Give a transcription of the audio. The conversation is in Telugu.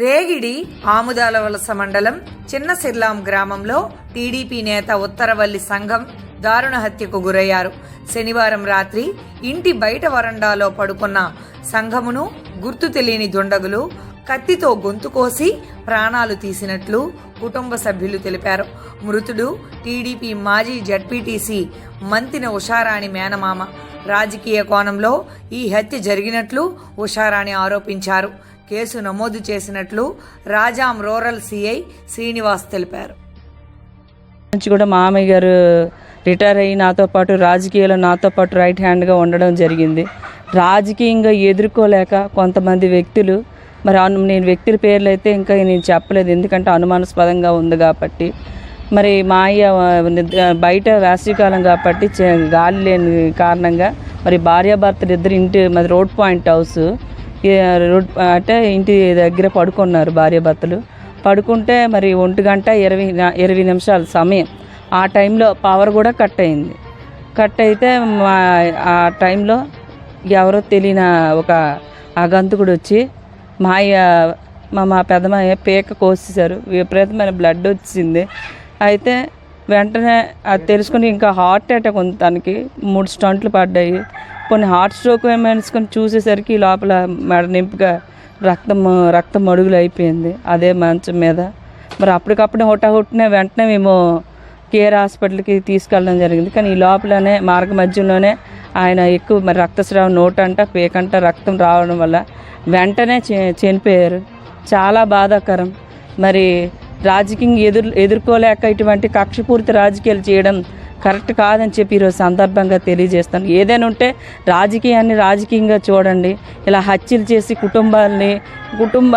రేగిడి ఆముదాలవలస మండలం చిన్న సిర్లాం గ్రామంలో టీడీపీ నేత ఉత్తరవల్లి సంఘం దారుణ హత్యకు గురయ్యారు. శనివారం రాత్రి ఇంటి బయట వరండాలో పడుకున్న సంఘమును గుర్తు తెలియని దుండగులు కత్తితో గొంతు కోసి ప్రాణాలు తీసినట్లు కుటుంబ సభ్యులు తెలిపారు. మృతుడు టీడీపీ మాజీ జడ్పీటీసీ మంతిన ఉషారాణి మేనమామ. రాజకీయ కోణంలో ఈ హత్య జరిగినట్లు ఉషారాణి ఆరోపించారు. కేసు నమోదు చేసినట్లు రాజాం రూరల్ సిఐ శ్రీనివాస్ తెలిపారు. నుంచి కూడా మామయ్య గారు రిటైర్ అయ్యి నాతో పాటు రాజకీయాల్లో నాతో పాటు రైట్ హ్యాండ్గా ఉండడం జరిగింది. రాజకీయంగా ఎదుర్కోలేక కొంతమంది వ్యక్తులు, మరి నేను వ్యక్తుల పేర్లు అయితే ఇంకా నేను చెప్పలేదు, ఎందుకంటే అనుమానాస్పదంగా ఉంది కాబట్టి. మరి మా అయ్య బయట వేసవికాలం కాబట్టి గాలి లేని కారణంగా మరి భార్యాభర్తలు ఇద్దరు ఇంటి మరి రోడ్ పాయింట్ హౌస్ రోడ్ అంటే ఇంటి దగ్గర పడుకున్నారు భార్యాభర్తలు. పడుకుంటే మరి 1:20 నిమిషాల సమయం. ఆ టైంలో పవర్ కూడా కట్ అయింది. కట్ అయితే ఆ టైంలో ఎవరో తెలియని ఒక ఆగంతుకుడు వచ్చి మా పెద్దమాయ పీక కోసేశారు. విపరీతమైన బ్లడ్ వచ్చింది. అయితే వెంటనే అది తెలుసుకుని ఇంకా హార్ట్ అటాక్ ఉంది, తనకి 3 స్టంట్లు పడ్డాయి. కొన్ని హార్ట్ స్ట్రోక్ ఏమేసుకొని చూసేసరికి లోపల మెడ నింపుగా రక్తం మడుగులు అయిపోయింది అదే మంచం మీద. మరి అప్పటికప్పుడే హుటాహుట్టినే వెంటనే మేము కేర్ హాస్పిటల్కి తీసుకెళ్ళడం జరిగింది. కానీ ఈ లోపలనే మార్గ మధ్యలోనే ఆయన ఎక్కువ మరి రక్తస్రావం నోటంట పేకంట రక్తం రావడం వల్ల వెంటనే చనిపోయారు. చాలా బాధాకరం. మరి రాజకీయంగా ఎదుర్కోలేక ఇటువంటి కక్షపూరిత రాజకీయాలు చేయడం కరెక్ట్ కాదని చెప్పి ఈరోజు సందర్భంగా తెలియజేస్తాను. ఏదైనా ఉంటే రాజకీయాన్ని రాజకీయంగా చూడండి. ఇలా హత్యలు చేసి కుటుంబ